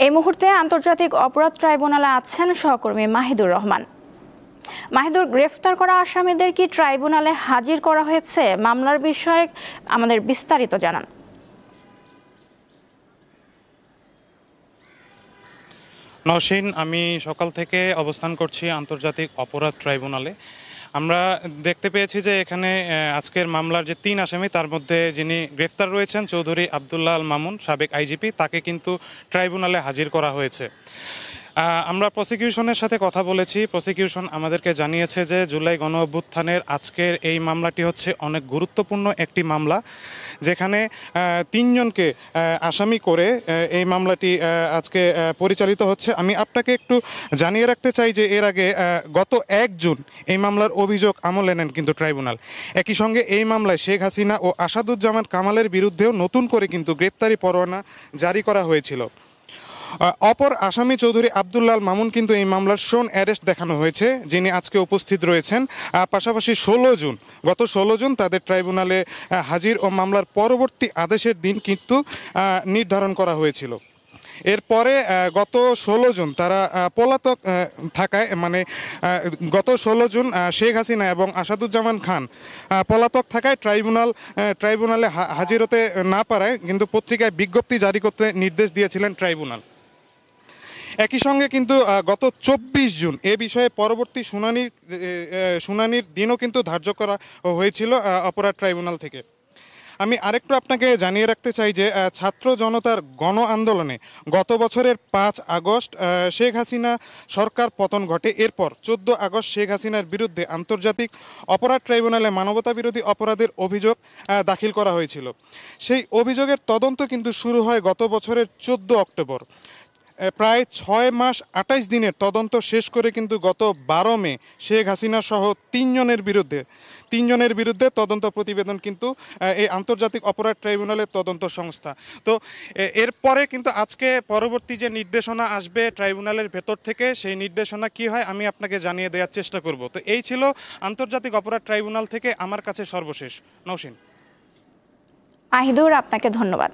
এই মুহূর্তে আন্তর্জাতিক অপরাধ ট্রাইব্যুনালে আছেন সহকর্মী মাহিদুর রহমান। মাহিদুর, গ্রেফতার করা আসামিদের কি ট্রাইব্যুনালে হাজির করা হয়েছে? মামলার বিষয়ে আমাদের বিস্তারিত জানান। নওশীন, আমি সকাল থেকে অবস্থান করছি আন্তর্জাতিক অপরাধ ট্রাইব্যুনালে। আমরা দেখতে পেয়েছি যে এখানে আজকের মামলার যে 3 আসামি, তার মধ্যে যিনি গ্রেফতার রয়েছেন চৌধুরী আবদুল্লাহ আল মামুন, সাবেক আইজিপি, তাকে কিন্তু ট্রাইব্যুনালে হাজির করা হয়েছে। আমরা প্রসিকিউশনের সাথে কথা বলেছি। প্রসিকিউশন আমাদেরকে জানিয়েছে যে জুলাই গণ অভ্যুত্থানের আজকের এই মামলাটি হচ্ছে অনেক গুরুত্বপূর্ণ একটি মামলা, যেখানে 3 জনকে আসামি করে এই মামলাটি আজকে পরিচালিত হচ্ছে। আমি আপনাকে একটু জানিয়ে রাখতে চাই যে এর আগে গত 1 জুন এই মামলার অভিযোগ আমলে নেন কিন্তু ট্রাইব্যুনাল। একই সঙ্গে এই মামলায় শেখ হাসিনা ও আসাদুজ্জামান কামালের বিরুদ্ধেও নতুন করে কিন্তু গ্রেপ্তারি পরোয়ানা জারি করা হয়েছিল। অপর আসামি চৌধুরী আবদুল্লাহ আল মামুন কিন্তু এই মামলার শোন অ্যারেস্ট দেখানো হয়েছে, যিনি আজকে উপস্থিত রয়েছেন। পাশাপাশি গত 16 জুন তাদের ট্রাইব্যুনালে হাজির ও মামলার পরবর্তী আদেশের দিন কিন্তু নির্ধারণ করা হয়েছিল। এরপরে গত 16 জুন তারা পলাতক থাকায়, গত 16 জুন শেখ হাসিনা এবং আসাদুজ্জামান খান পলাতক থাকায় ট্রাইব্যুনালে হাজির হতে না পারায় কিন্তু পত্রিকায় বিজ্ঞপ্তি জারি করতে নির্দেশ দিয়েছিলেন ট্রাইব্যুনাল। একই সঙ্গে কিন্তু গত 24 জুন এ বিষয়ে পরবর্তী শুনানির দিনও কিন্তু ধার্য করা হয়েছিল অপরাধ ট্রাইব্যুনাল থেকে। আমি আরেকটু আপনাকে জানিয়ে রাখতে চাই যে ছাত্র জনতার গণ আন্দোলনে গত বছরের 5 আগস্ট শেখ হাসিনা সরকার পতন ঘটে। এরপর 14 আগস্ট শেখ হাসিনার বিরুদ্ধে আন্তর্জাতিক অপরাধ ট্রাইব্যুনালে মানবতাবিরোধী অপরাধের অভিযোগ দাখিল করা হয়েছিল। সেই অভিযোগের তদন্ত কিন্তু শুরু হয় গত বছরের 14 অক্টোবর। প্রায় 6 মাস 28 দিনের তদন্ত শেষ করে কিন্তু গত 12 মে শেখ হাসিনা সহ 3 জনের বিরুদ্ধে তদন্ত প্রতিবেদন কিন্তু এই আন্তর্জাতিক অপরাধ ট্রাইব্যুনালের তদন্ত সংস্থা। তো এরপরে কিন্তু আজকে পরবর্তী যে নির্দেশনা আসবে ট্রাইব্যুনালের ভেতর থেকে, সেই নির্দেশনা কি হয় আমি আপনাকে জানিয়ে দেওয়ার চেষ্টা করব। তো এই ছিল আন্তর্জাতিক অপরাধ ট্রাইব্যুনাল থেকে আমার কাছে সর্বশেষ। নওশীন। মাহিদুর, আপনাকে ধন্যবাদ।